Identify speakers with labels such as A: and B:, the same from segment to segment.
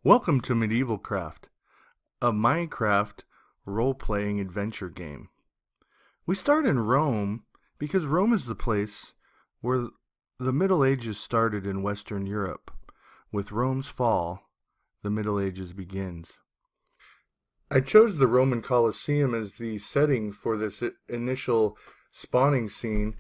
A: Welcome to Medieval Craft, a Minecraft role-playing adventure game. We start in Rome because Rome is the place where the Middle Ages started in Western Europe. With Rome's fall, the Middle Ages begins. I chose the Roman Colosseum as the setting for this initial spawning scene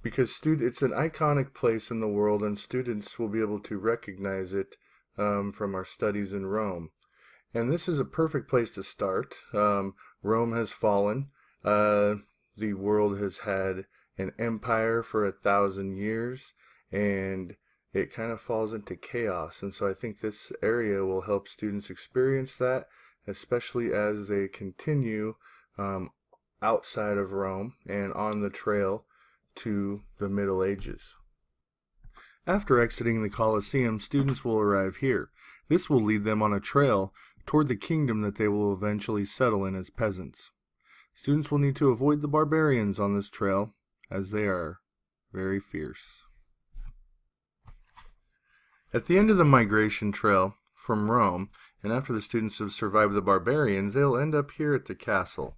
A: because it's an iconic place in the world and students will be able to recognize it from our studies in Rome. And this is a perfect place to start. Rome has fallen. The world has had an empire for 1,000 years, and it kind of falls into chaos. And so I think this area will help students experience that, especially as they continue outside of Rome and on the trail to the Middle Ages. After exiting the Colosseum, students will arrive here. This will lead them on a trail toward the kingdom that they will eventually settle in as peasants. Students will need to avoid the barbarians on this trail, as they are very fierce. At the end of the migration trail from Rome, and after the students have survived the barbarians, they'll end up here at the castle.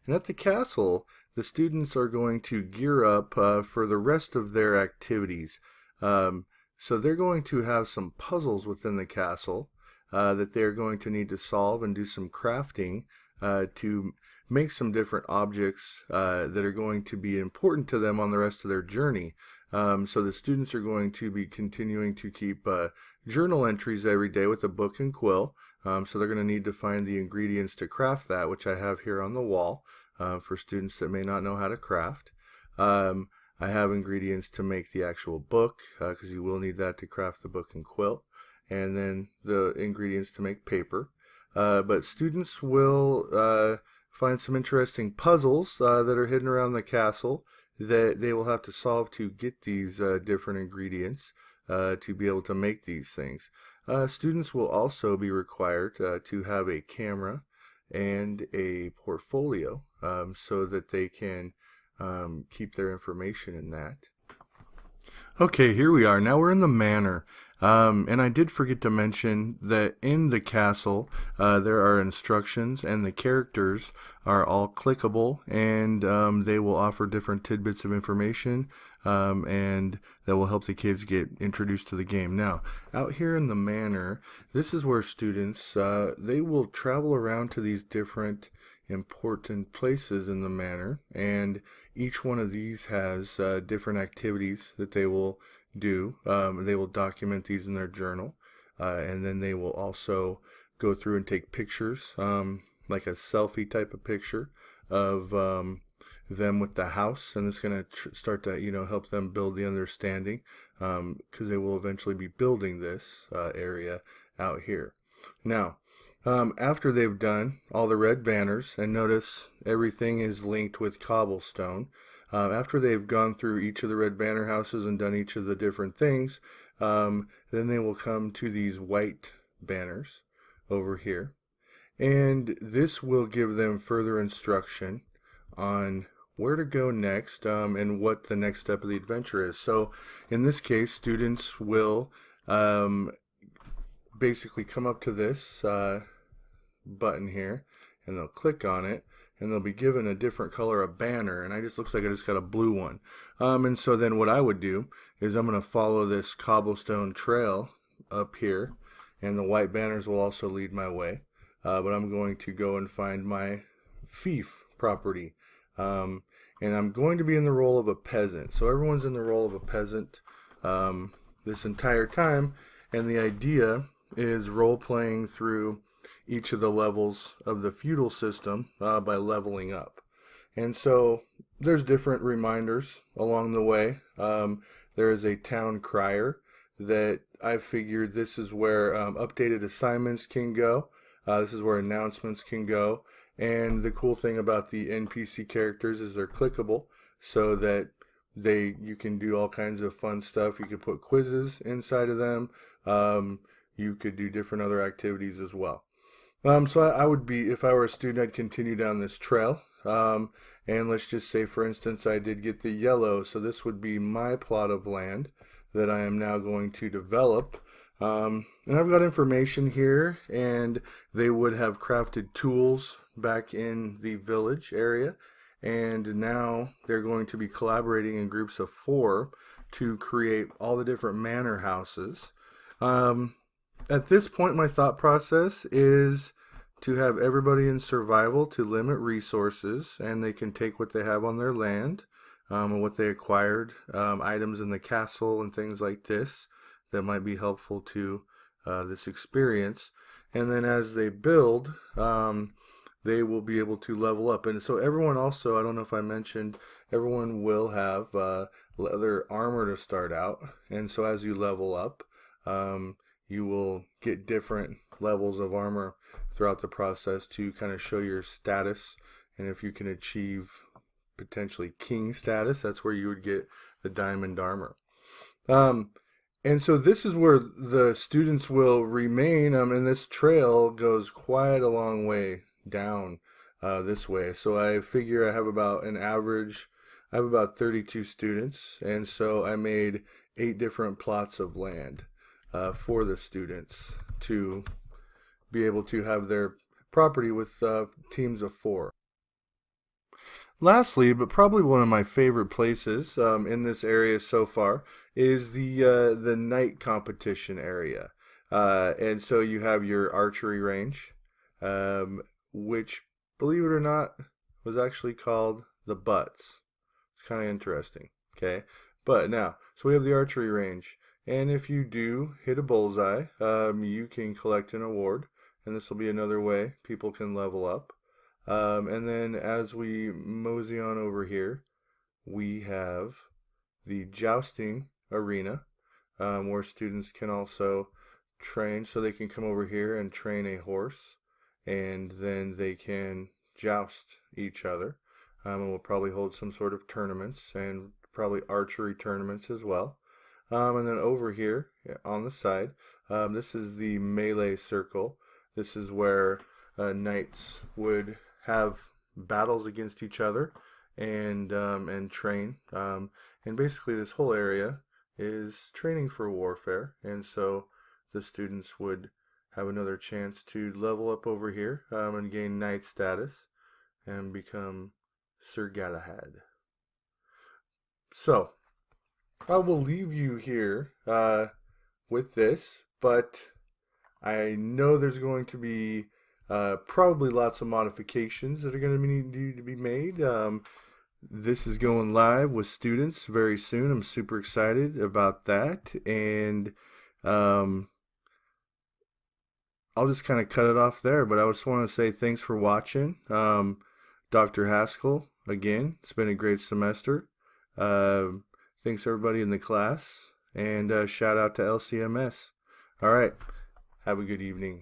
A: And at the castle, the students are going to gear up for the rest of their activities. So they're going to have some puzzles within the castle that they're going to need to solve and do some crafting to make some different objects that are going to be important to them on the rest of their journey. So the students are going to be continuing to keep journal entries every day with a book and quill. So they're going to need to find the ingredients to craft that, which I have here on the wall for students that may not know how to craft. I have ingredients to make the actual book, because you will need that to craft the book and quill, and then the ingredients to make paper. But students will find some interesting puzzles that are hidden around the castle that they will have to solve to get these different ingredients to be able to make these things. Students will also be required to have a camera and a portfolio so that they can keep their information in that. Okay, here we are. Now we're in the Manor. And I did forget to mention that in the castle there are instructions, and the characters are all clickable, and they will offer different tidbits of information and that will help the kids get introduced to the game. Now, out here in the Manor, this is where students, they will travel around to these different important places in the Manor, and each one of these has different activities that they will do. They will document these in their journal, and then they will also go through and take pictures, like a selfie type of picture of them with the house, and it's going to start to help them build the understanding, because they will eventually be building this area out here. Now, after they've done all the red banners, and notice everything is linked with cobblestone, after they've gone through each of the red banner houses and done each of the different things, then they will come to these white banners over here, and this will give them further instruction on where to go next and what the next step of the adventure is. So in this case, students will basically come up to this button here, and they'll click on it, and they'll be given a different color of banner, and looks like I just got a blue one. And so then what I would do is I'm going to follow this cobblestone trail up here, and the white banners will also lead my way, but I'm going to go and find my fief property, and I'm going to be in the role of a peasant. So everyone's in the role of a peasant this entire time, and the idea is role-playing through each of the levels of the feudal system by leveling up. And so there's different reminders along the way. There is a town crier that I figured this is where updated assignments can go. This is where announcements can go. And the cool thing about the NPC characters is they're clickable, so that you can do all kinds of fun stuff. You could put quizzes inside of them. You could do different other activities as well. So I would be, if I were a student, I'd continue down this trail. And let's just say, for instance, I did get the yellow. So this would be my plot of land that I am now going to develop. And I've got information here, and they would have crafted tools back in the village area, and now they're going to be collaborating in groups of 4 to create all the different manor houses. Um, at this point, my thought process is to have everybody in survival to limit resources, and they can take what they have on their land, and what they acquired, items in the castle and things like this that might be helpful to this experience. And then as they build, they will be able to level up. And so everyone also, I don't know if I mentioned, everyone will have leather armor to start out. And so as you level up, you will get different levels of armor throughout the process to kind of show your status. And if you can achieve potentially king status, that's where you would get the diamond armor. And so this is where the students will remain, and this trail goes quite a long way down this way. So I figure I have about an average, I have about 32 students, and so I made 8 different plots of land for the students to be able to have their property with teams of 4. Lastly, but probably one of my favorite places in this area so far is the night competition area. And so you have your archery range, which, believe it or not, was actually called the Butts. It's kind of interesting, okay? But now, so we have the archery range, and if you do hit a bullseye, you can collect an award, and this will be another way people can level up. And then as we mosey on over here, we have the jousting arena, where students can also train. So they can come over here and train a horse, and then they can joust each other. And we'll probably hold some sort of tournaments, and probably archery tournaments as well. And then over here on the side, this is the melee circle. This is where knights would have battles against each other and train. And basically this whole area is training for warfare, and so the students would have another chance to level up over here and gain knight status and become Sir Galahad. So I will leave you here with this, but I know there's going to be probably lots of modifications that are going to need to be made. This is going live with students very soon. I'm super excited about that, and I'll just kind of cut it off there. But I just want to say thanks for watching. Dr. Haskell, again, it's been a great semester. Thanks everybody in the class, and shout out to LCMS. All right, have a good evening.